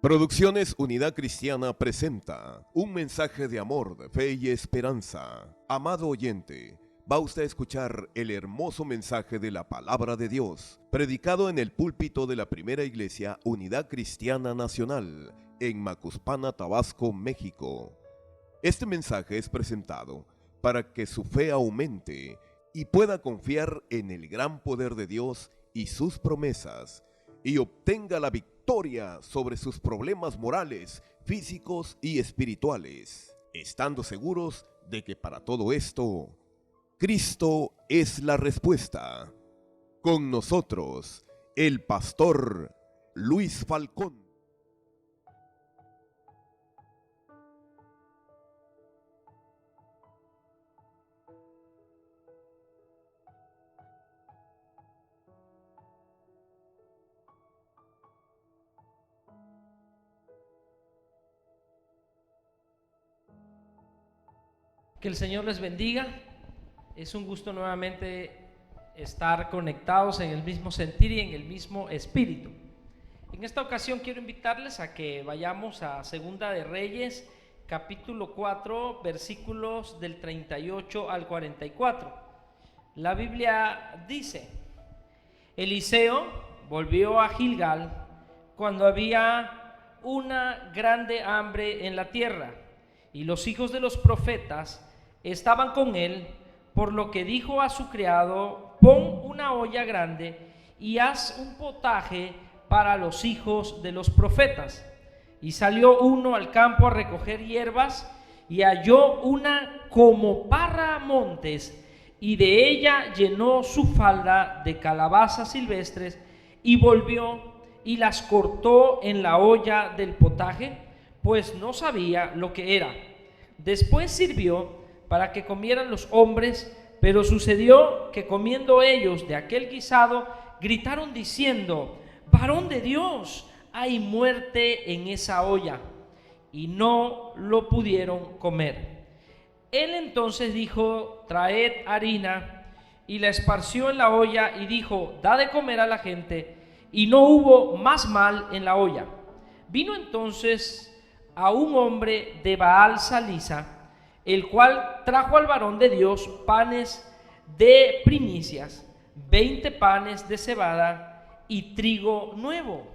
Producciones Unidad Cristiana presenta un mensaje de amor, de fe y esperanza. Amado oyente, va usted a escuchar el hermoso mensaje de la Palabra de Dios, predicado en el púlpito de la Primera Iglesia Unidad Cristiana Nacional, en Macuspana, Tabasco, México. Este mensaje es presentado para que su fe aumente y pueda confiar en el gran poder de Dios y sus promesas, y obtenga la victoria sobre sus problemas morales, físicos y espirituales, estando seguros de que para todo esto, Cristo es la respuesta. Con nosotros, el pastor Luis Falcón. Que el Señor les bendiga. Es un gusto nuevamente estar conectados en el mismo sentir y en el mismo espíritu. En esta ocasión quiero invitarles a que vayamos a Segunda de Reyes, capítulo 4, versículos del 38 al 44. La Biblia dice: Eliseo volvió a Gilgal cuando había una grande hambre en la tierra, y los hijos de los profetas estaban con él, por lo que dijo a su criado: pon una olla grande y haz un potaje para los hijos de los profetas. Y salió uno al campo a recoger hierbas, y halló una como parra a montes, y de ella llenó su falda de calabazas silvestres, y volvió y las cortó en la olla del potaje, pues no sabía lo que era. Después sirvió para que comieran los hombres, pero sucedió que comiendo ellos de aquel guisado, gritaron diciendo: varón de Dios, hay muerte en esa olla, y no lo pudieron comer. Él entonces dijo: traed harina, y la esparció en la olla, y dijo: da de comer a la gente, y no hubo más mal en la olla. Vino entonces a un hombre de Baal Salisa, el cual trajo al varón de Dios panes de primicias, 20 panes de cebada y trigo nuevo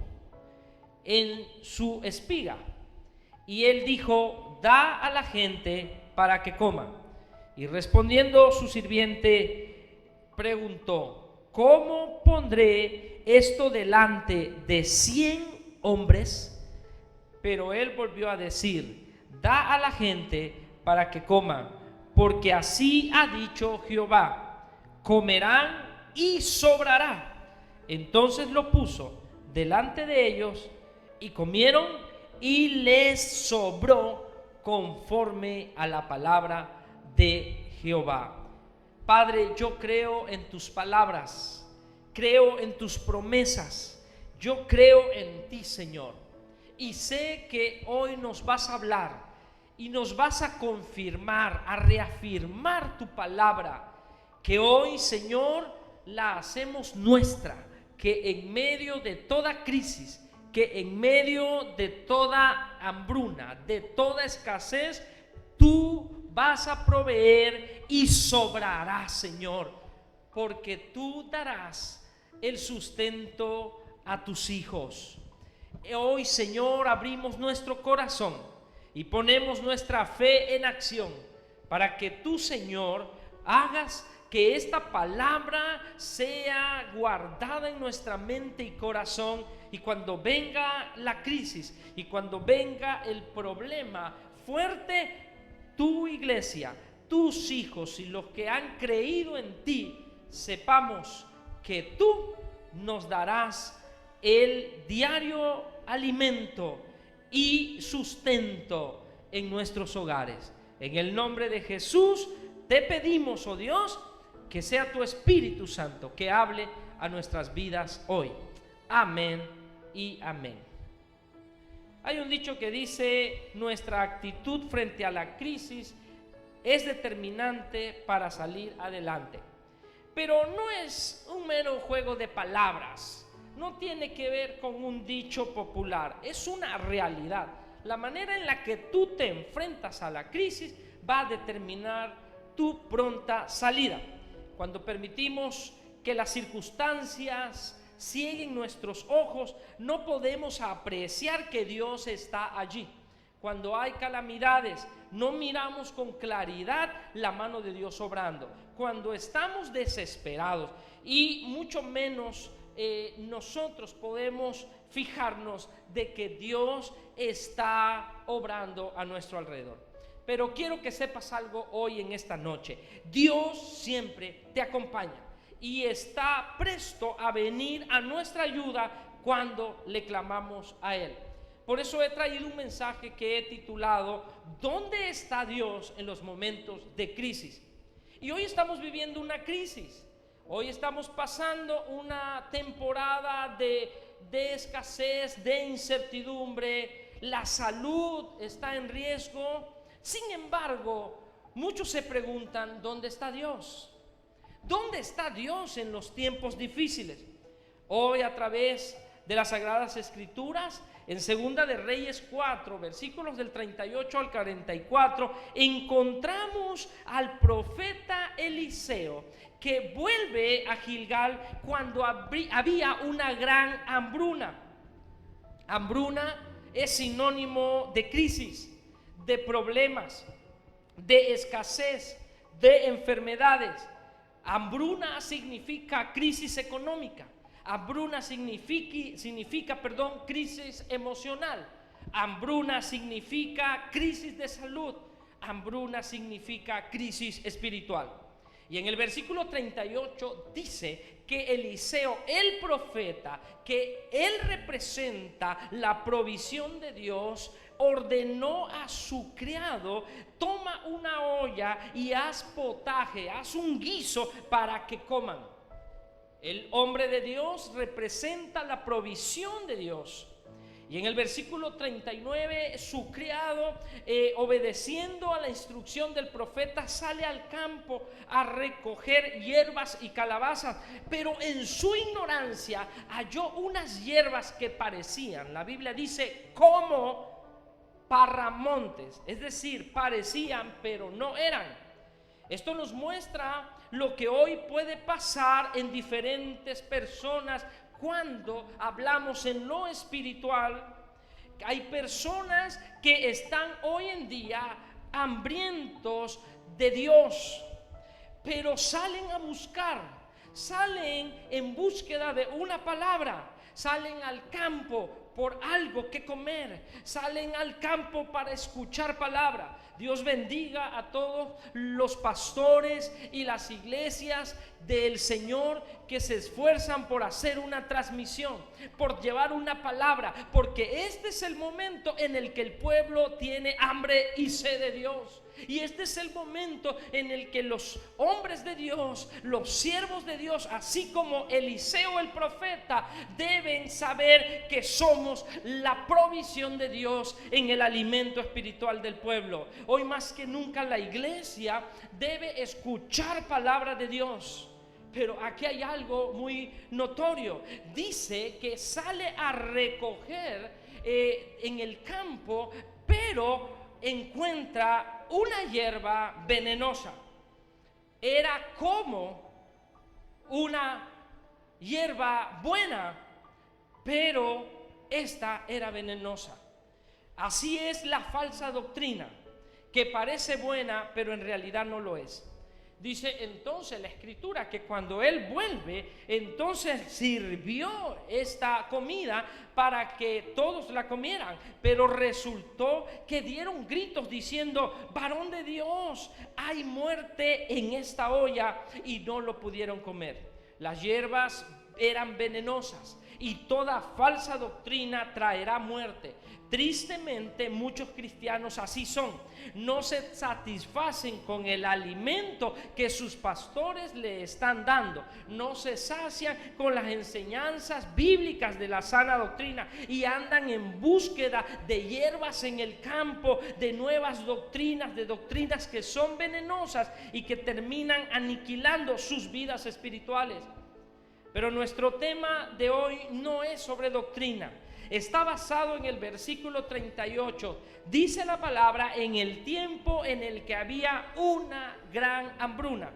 en su espiga. Y él dijo: da a la gente para que coma. Y respondiendo su sirviente preguntó: ¿cómo pondré esto delante de 100 hombres? Pero él volvió a decir: da a la gente para que coman, porque así ha dicho Jehová: comerán y sobrará. Entonces lo puso delante de ellos, y comieron, y les sobró conforme a la palabra de Jehová. Padre, yo creo en tus palabras, creo en tus promesas, yo creo en ti, Señor, y sé que hoy nos vas a hablar y nos vas a confirmar, a reafirmar tu palabra, que hoy, Señor, la hacemos nuestra, que en medio de toda crisis, que en medio de toda hambruna, de toda escasez, tú vas a proveer y sobrarás, Señor, porque tú darás el sustento a tus hijos. Hoy, Señor, abrimos nuestro corazón y ponemos nuestra fe en acción para que tú, Señor, hagas que esta palabra sea guardada en nuestra mente y corazón, y cuando venga la crisis y cuando venga el problema fuerte, tu iglesia, tus hijos y los que han creído en ti, sepamos que tú nos darás el diario alimento y sustento en nuestros hogares. En el nombre de Jesús te pedimos, oh Dios, que sea tu Espíritu Santo que hable a nuestras vidas hoy. Amén y amén. Hay un dicho que dice: nuestra actitud frente a la crisis es determinante para salir adelante. Pero no es un mero juego de palabras, no tiene que ver con un dicho popular, es una realidad. La manera en la que tú te enfrentas a la crisis va a determinar tu pronta salida. Cuando permitimos que las circunstancias cieguen nuestros ojos, no podemos apreciar que Dios está allí. Cuando hay calamidades, no miramos con claridad la mano de Dios obrando. Cuando estamos desesperados y mucho menos nosotros podemos fijarnos de que Dios está obrando a nuestro alrededor. Pero quiero que sepas algo hoy en esta noche. Dios siempre te acompaña y está presto a venir a nuestra ayuda cuando le clamamos a Él. Por eso he traído un mensaje que he titulado ¿Dónde está Dios en los momentos de crisis? Y hoy estamos viviendo una crisis. Hoy estamos pasando una temporada de escasez, de incertidumbre. La salud está en riesgo. Sin embargo, muchos se preguntan, ¿dónde está Dios? ¿Dónde está Dios en los tiempos difíciles? Hoy, a través de las Sagradas Escrituras, en Segunda de Reyes 4, versículos del 38 al 44, encontramos al profeta Eliseo que vuelve a Gilgal cuando había una gran hambruna. Hambruna es sinónimo de crisis, de problemas, de escasez, de enfermedades. Hambruna significa crisis económica. Hambruna significa crisis emocional. Hambruna significa crisis de salud. Hambruna significa crisis espiritual. Y en el versículo 38 dice que Eliseo, el profeta, que él representa la provisión de Dios, ordenó a su criado: toma una olla y haz potaje, haz un guiso para que coman. El hombre de Dios representa la provisión de Dios. Y en el versículo 39, su criado, obedeciendo a la instrucción del profeta, sale al campo a recoger hierbas y calabazas, pero en su ignorancia halló unas hierbas que parecían, la Biblia dice, como parramontes, es decir, parecían pero no eran. Esto nos muestra lo que hoy puede pasar en diferentes personas cuando hablamos en lo espiritual. Hay personas que están hoy en día hambrientos de Dios, pero salen a buscar, salen en búsqueda de una palabra, salen al campo por algo que comer, salen al campo para escuchar palabra. Dios bendiga a todos los pastores y las iglesias del Señor que se esfuerzan por hacer una transmisión, por llevar una palabra, porque este es el momento en el que el pueblo tiene hambre y sed de Dios. Y este es el momento en el que los hombres de Dios, los siervos de Dios, así como Eliseo el profeta, deben saber que somos la provisión de Dios en el alimento espiritual del pueblo. Hoy más que nunca la iglesia debe escuchar palabra de Dios. Pero aquí hay algo muy notorio. Dice que sale a recoger en el campo, pero encuentra una hierba venenosa. Era como una hierba buena, pero esta era venenosa. Así es la falsa doctrina, que parece buena, pero en realidad no lo es. Dice entonces la escritura que cuando él vuelve, entonces sirvió esta comida para que todos la comieran, pero resultó que dieron gritos diciendo: varón de Dios, hay muerte en esta olla, y no lo pudieron comer. Las hierbas eran venenosas y toda falsa doctrina traerá muerte. Tristemente, muchos cristianos así son. No se satisfacen con el alimento que sus pastores le están dando. No se sacian con las enseñanzas bíblicas de la sana doctrina y andan en búsqueda de hierbas en el campo, de nuevas doctrinas, de doctrinas que son venenosas y que terminan aniquilando sus vidas espirituales. Pero nuestro tema de hoy no es sobre doctrina. Está basado en el versículo 38. Dice la palabra: en el tiempo en el que había una gran hambruna.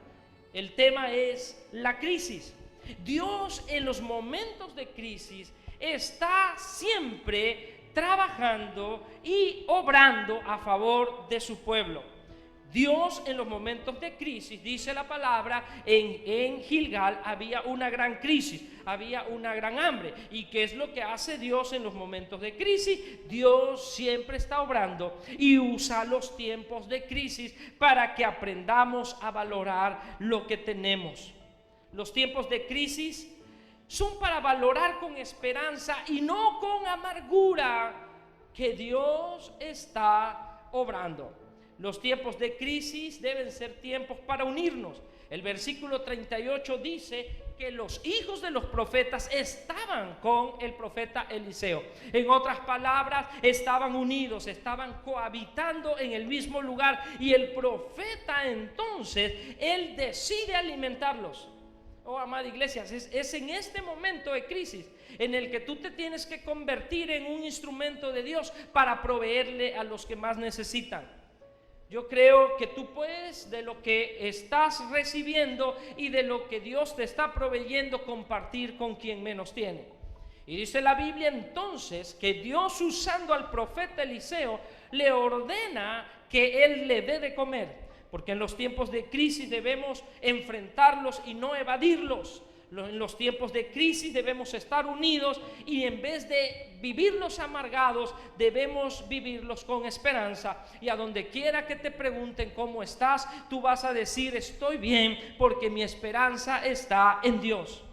El tema es la crisis. Dios en los momentos de crisis está siempre trabajando y obrando a favor de su pueblo. Dios en los momentos de crisis, dice la palabra, en Gilgal había una gran crisis, había una gran hambre. ¿Y qué es lo que hace Dios en los momentos de crisis? Dios siempre está obrando y usa los tiempos de crisis para que aprendamos a valorar lo que tenemos. Los tiempos de crisis son para valorar con esperanza y no con amargura que Dios está obrando. Los tiempos de crisis deben ser tiempos para unirnos. El versículo 38 dice que los hijos de los profetas estaban con el profeta Eliseo. En otras palabras, estaban unidos, estaban cohabitando en el mismo lugar. Y el profeta entonces, él decide alimentarlos. Oh, amada iglesia, es en este momento de crisis en el que tú te tienes que convertir en un instrumento de Dios para proveerle a los que más necesitan. Yo creo que tú puedes, de lo que estás recibiendo y de lo que Dios te está proveyendo, compartir con quien menos tiene. Y dice la Biblia entonces que Dios, usando al profeta Eliseo, le ordena que él le dé de comer. Porque en los tiempos de crisis debemos enfrentarlos y no evadirlos. En los tiempos de crisis debemos estar unidos y en vez de vivirlos amargados, debemos vivirlos con esperanza. Y a donde quiera que te pregunten cómo estás, tú vas a decir: estoy bien, porque mi esperanza está en Dios.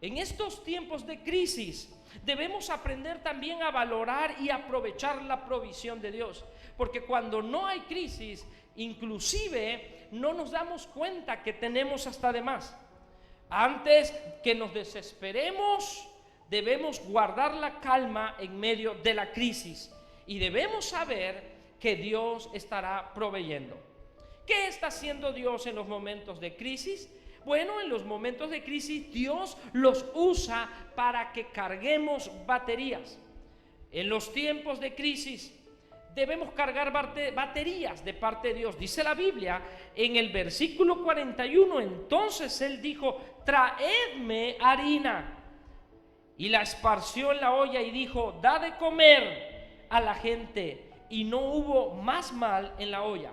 En estos tiempos de crisis debemos aprender también a valorar y aprovechar la provisión de Dios. Porque cuando no hay crisis, inclusive no nos damos cuenta que tenemos hasta de más. Antes que nos desesperemos, debemos guardar la calma en medio de la crisis y debemos saber que Dios estará proveyendo. ¿Qué está haciendo Dios en los momentos de crisis? Bueno, en los momentos de crisis Dios los usa para que carguemos baterías. En los tiempos de crisis debemos cargar baterías de parte de Dios. Dice la Biblia en el versículo 41, entonces él dijo: traedme harina. Y la esparció en la olla y dijo: da de comer a la gente. Y no hubo más mal en la olla.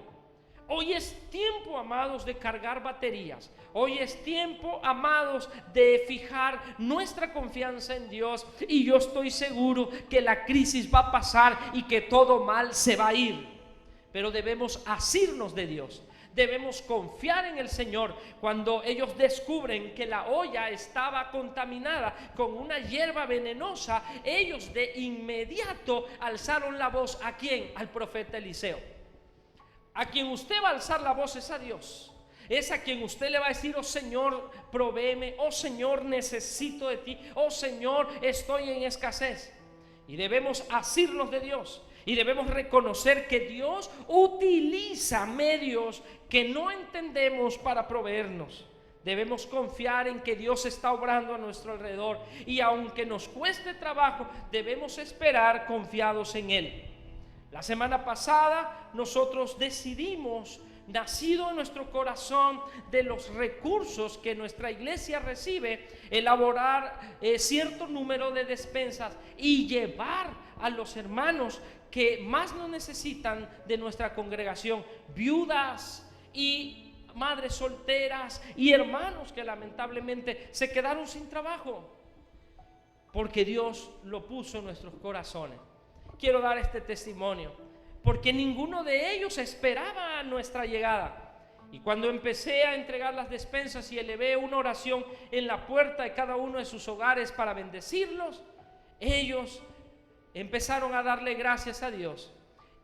Hoy es tiempo, amados, de cargar baterías. Hoy es tiempo, amados, de fijar nuestra confianza en Dios. Y yo estoy seguro que la crisis va a pasar y que todo mal se va a ir. Pero debemos asirnos de Dios. Debemos confiar en el Señor. Cuando ellos descubren que la olla estaba contaminada con una hierba venenosa, ellos de inmediato alzaron la voz. ¿A quién? Al profeta Eliseo. A quien usted va a alzar la voz es a Dios. Es a quien usted le va a decir: oh Señor, provéeme, oh Señor, necesito de ti, oh Señor, estoy en escasez. Y debemos asirnos de Dios. Y debemos reconocer que Dios utiliza medios que no entendemos para proveernos. Debemos confiar en que Dios está obrando a nuestro alrededor. Y aunque nos cueste trabajo, debemos esperar confiados en Él. La semana pasada nosotros decidimos, nacido en nuestro corazón de los recursos que nuestra iglesia recibe, elaborar cierto número de despensas y llevar a los hermanos que más lo necesitan de nuestra congregación, viudas y madres solteras y hermanos que lamentablemente se quedaron sin trabajo, porque Dios lo puso en nuestros corazones. Quiero dar este testimonio porque ninguno de ellos esperaba nuestra llegada. Y cuando empecé a entregar las despensas y elevé una oración en la puerta de cada uno de sus hogares para bendecirlos, ellos empezaron a darle gracias a Dios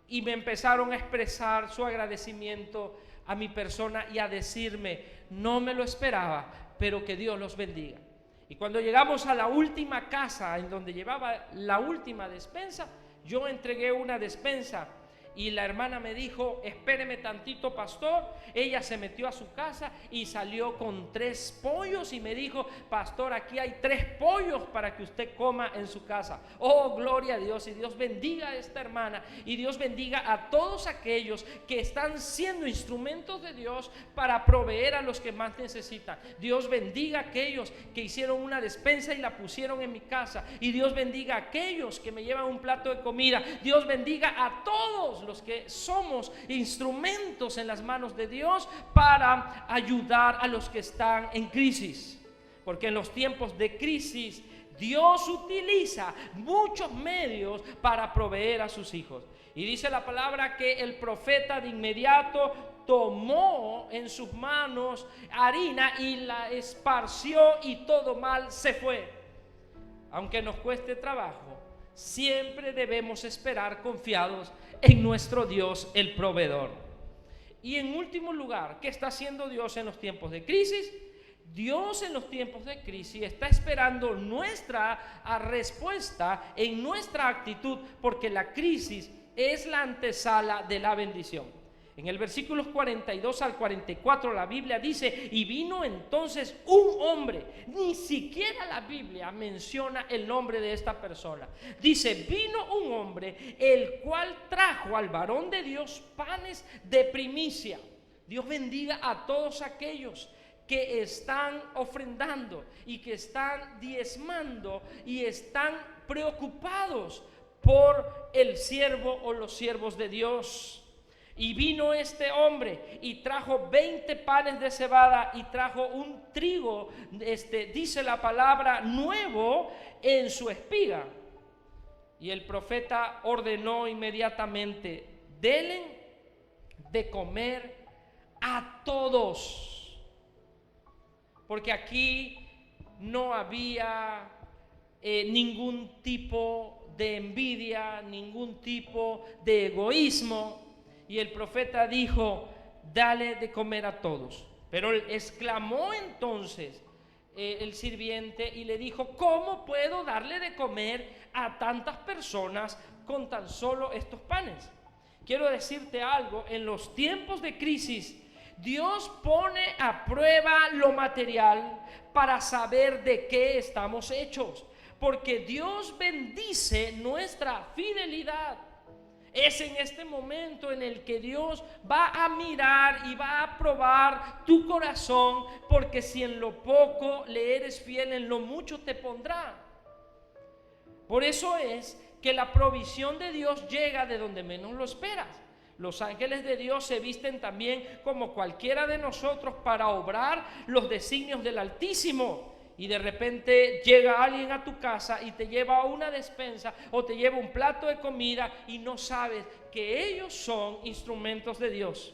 y me empezaron a expresar su agradecimiento a mi persona y a decirme: no me lo esperaba, pero que Dios los bendiga. Y cuando llegamos a la última casa en donde llevaba la última despensa, yo entregué una despensa Y la hermana me dijo: espéreme tantito, pastor. Ella se metió a su casa y salió con 3 pollos y me dijo: pastor, aquí hay 3 pollos para que usted coma en su casa. Oh, gloria a Dios. Y Dios bendiga a esta hermana, y Dios bendiga a todos aquellos que están siendo instrumentos de Dios para proveer a los que más necesitan. Dios bendiga a aquellos que hicieron una despensa y la pusieron en mi casa, y Dios bendiga a aquellos que me llevan un plato de comida. Dios bendiga a todos los que somos instrumentos en las manos de Dios para ayudar a los que están en crisis, porque en los tiempos de crisis Dios utiliza muchos medios para proveer a sus hijos. Y dice la palabra que el profeta de inmediato tomó en sus manos harina y la esparció, y todo mal se fue. Aunque nos cueste trabajo, siempre debemos esperar confiados en nuestro Dios, el proveedor. Y en último lugar, ¿qué está haciendo Dios en los tiempos de crisis? Dios en los tiempos de crisis está esperando nuestra respuesta en nuestra actitud, porque la crisis es la antesala de la bendición. En el versículos 42 al 44 la Biblia dice: y vino entonces un hombre. Ni siquiera la Biblia menciona el nombre de esta persona. Dice: vino un hombre, el cual trajo al varón de Dios panes de primicia. Dios bendiga a todos aquellos que están ofrendando y que están diezmando y están preocupados por el siervo o los siervos de Dios. Y vino este hombre y trajo 20 panes de cebada y trajo un trigo, dice la palabra, nuevo en su espiga. Y el profeta ordenó inmediatamente: denle de comer a todos. Porque aquí no había ningún tipo de envidia, ningún tipo de egoísmo. Y el profeta dijo: dale de comer a todos. Pero exclamó entonces el sirviente y le dijo: ¿cómo puedo darle de comer a tantas personas con tan solo estos panes? Quiero decirte algo: en los tiempos de crisis, Dios pone a prueba lo material para saber de qué estamos hechos, porque Dios bendice nuestra fidelidad. Es en este momento en el que Dios va a mirar y va a probar tu corazón, porque si en lo poco le eres fiel, en lo mucho te pondrá. Por eso es que la provisión de Dios llega de donde menos lo esperas. Los ángeles de Dios se visten también como cualquiera de nosotros para obrar los designios del Altísimo. Y de repente llega alguien a tu casa y te lleva una despensa o te lleva un plato de comida y no sabes que ellos son instrumentos de Dios.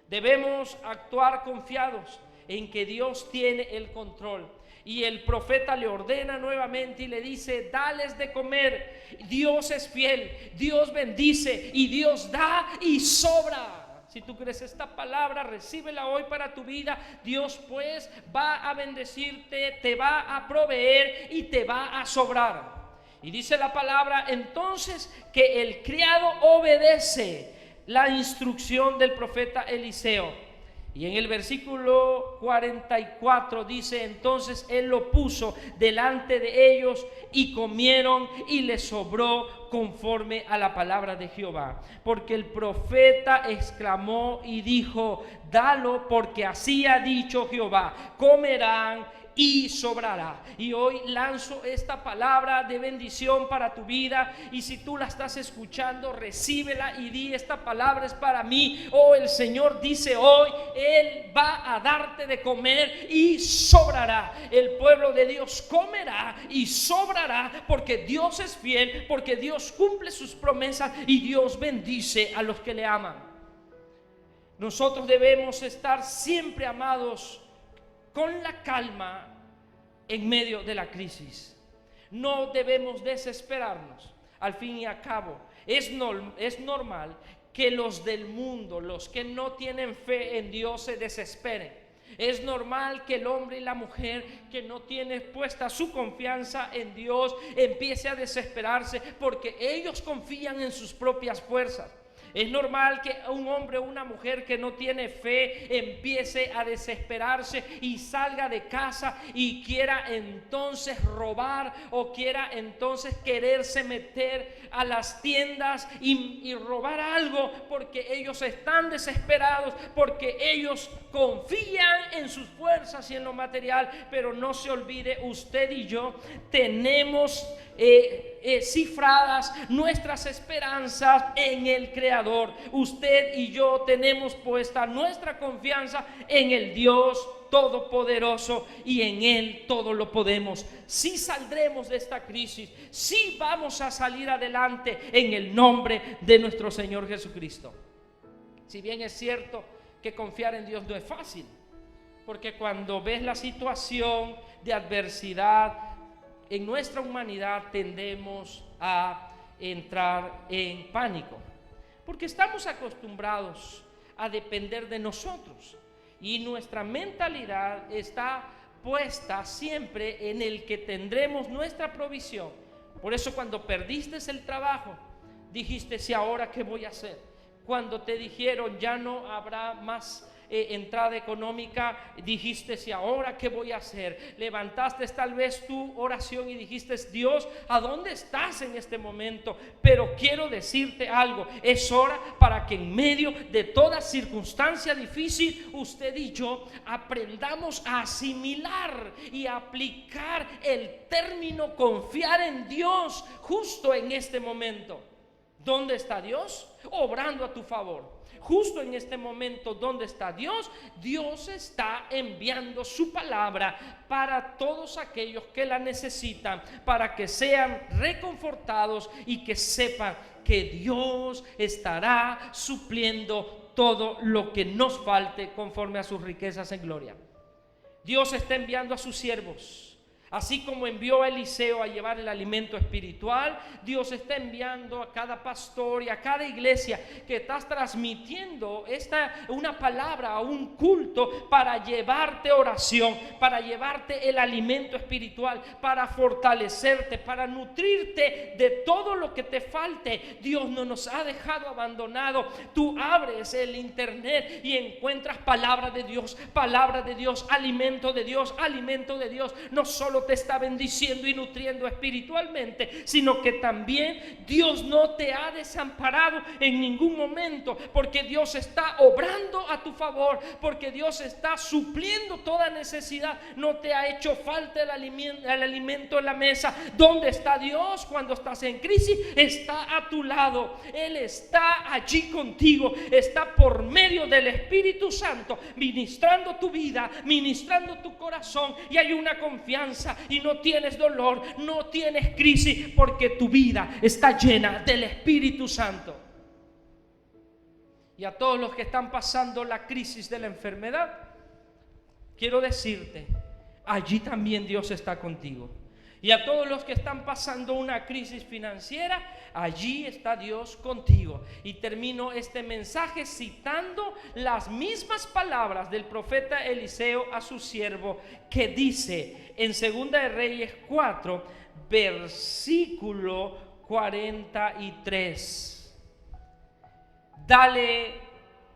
Debemos actuar confiados en que Dios tiene el control. Y el profeta le ordena nuevamente y le dice: dales de comer. Dios es fiel, Dios bendice y Dios da y sobra. Si tú crees esta palabra, recíbela hoy para tu vida. Dios pues va a bendecirte, te va a proveer y te va a sobrar. Y dice la palabra entonces que el criado obedece la instrucción del profeta Eliseo. Y en el versículo 44 dice: entonces él lo puso delante de ellos y comieron, y les sobró conforme a la palabra de Jehová. Porque el profeta exclamó y dijo: dalo, porque así ha dicho Jehová, comerán y sobrará. Y hoy lanzo esta palabra de bendición para tu vida, y si tú la estás escuchando, recíbela y di: esta palabra es para mí. Oh, el Señor dice hoy: Él va a darte de comer y sobrará. El pueblo de Dios comerá y sobrará, porque Dios es fiel, porque Dios cumple sus promesas y Dios bendice a los que le aman. Nosotros debemos estar siempre, amados, con la calma en medio de la crisis. No debemos desesperarnos. Al fin y al cabo, es normal que los del mundo, los que no tienen fe en Dios, se desesperen. Es normal que el hombre y la mujer que no tiene puesta su confianza en Dios empiece a desesperarse, porque ellos confían en sus propias fuerzas. Es normal que un hombre o una mujer que no tiene fe empiece a desesperarse y salga de casa y quiera entonces robar o quiera entonces quererse meter a las tiendas y robar algo, porque ellos están desesperados, porque ellos confían en sus fuerzas y en lo material. Pero no se olvide, usted y yo tenemos cifradas nuestras esperanzas en el Creador. Usted y yo tenemos puesta nuestra confianza en el Dios Todopoderoso, y en Él todo lo podemos. Sí saldremos de esta crisis, sí vamos a salir adelante en el nombre de nuestro Señor Jesucristo. Si bien es cierto que confiar en Dios no es fácil, porque cuando ves la situación de adversidad en nuestra humanidad tendemos a entrar en pánico, porque estamos acostumbrados a depender de nosotros y nuestra mentalidad está puesta siempre en el que tendremos nuestra provisión. Por eso cuando perdiste el trabajo, dijiste: ¿y ahora qué voy a hacer? Cuando te dijeron ya no habrá más entrada económica, dijiste: ¿y ahora qué voy a hacer? Levantaste tal vez tu oración y dijiste: Dios, ¿a dónde estás en este momento? Pero quiero decirte algo, es hora para que en medio de toda circunstancia difícil, usted y yo aprendamos a asimilar y a aplicar el término confiar en Dios justo en este momento. ¿Dónde está Dios? Obrando a tu favor. Justo en este momento, ¿dónde está Dios? Dios está enviando su palabra para todos aquellos que la necesitan, para que sean reconfortados y que sepan que Dios estará supliendo todo lo que nos falte conforme a sus riquezas en gloria. Dios está enviando a sus siervos. Así como envió a Eliseo a llevar el alimento espiritual, Dios está enviando a cada pastor y a cada iglesia que estás transmitiendo una palabra, un culto, para llevarte oración, para llevarte el alimento espiritual, para fortalecerte, para nutrirte de todo lo que te falte. Dios no nos ha dejado abandonado. Tú abres el internet y encuentras palabra de Dios, alimento de Dios, alimento de Dios. No solo te está bendiciendo y nutriendo espiritualmente, sino que también Dios no te ha desamparado en ningún momento, porque Dios está obrando a tu favor, porque Dios está supliendo toda necesidad. No te ha hecho falta el alimento en la mesa. ¿Dónde está Dios cuando estás en crisis? Está a tu lado. Él está allí contigo, está por medio del Espíritu Santo ministrando tu vida, ministrando tu corazón, y hay una confianza y no tienes dolor, no tienes crisis, porque tu vida está llena del Espíritu Santo. Y a todos los que están pasando la crisis de la enfermedad, quiero decirte, allí también Dios está contigo. Y a todos los que están pasando una crisis financiera, allí está Dios contigo. Y termino este mensaje citando las mismas palabras del profeta Eliseo a su siervo, que dice en 2 de Reyes 4, versículo 43: dale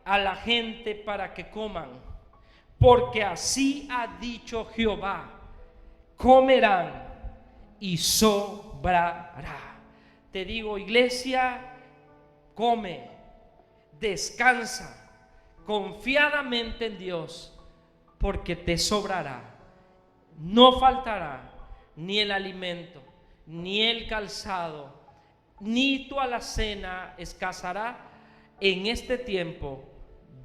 a la gente para que coman, porque así ha dicho Jehová, comerán y sobrará. Te digo, iglesia, come, descansa confiadamente en Dios, porque te sobrará. No faltará ni el alimento, ni el calzado, ni tu alacena escaseará en este tiempo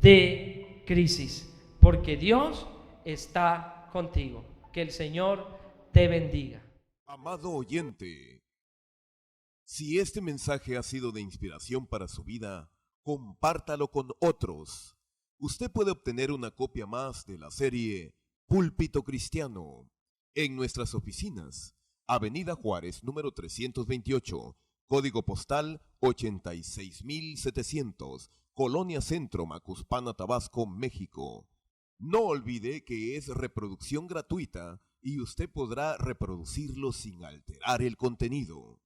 de crisis, porque Dios está contigo. Que el Señor te bendiga. Amado oyente, si este mensaje ha sido de inspiración para su vida, compártalo con otros. Usted puede obtener una copia más de la serie Púlpito Cristiano en nuestras oficinas, Avenida Juárez, número 328, código postal 86700, Colonia Centro, Macuspana, Tabasco, México. No olvide que es reproducción gratuita y usted podrá reproducirlo sin alterar el contenido.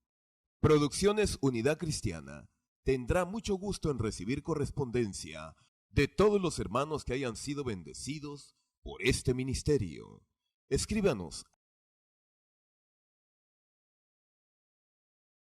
Producciones Unidad Cristiana tendrá mucho gusto en recibir correspondencia de todos los hermanos que hayan sido bendecidos por este ministerio. Escríbanos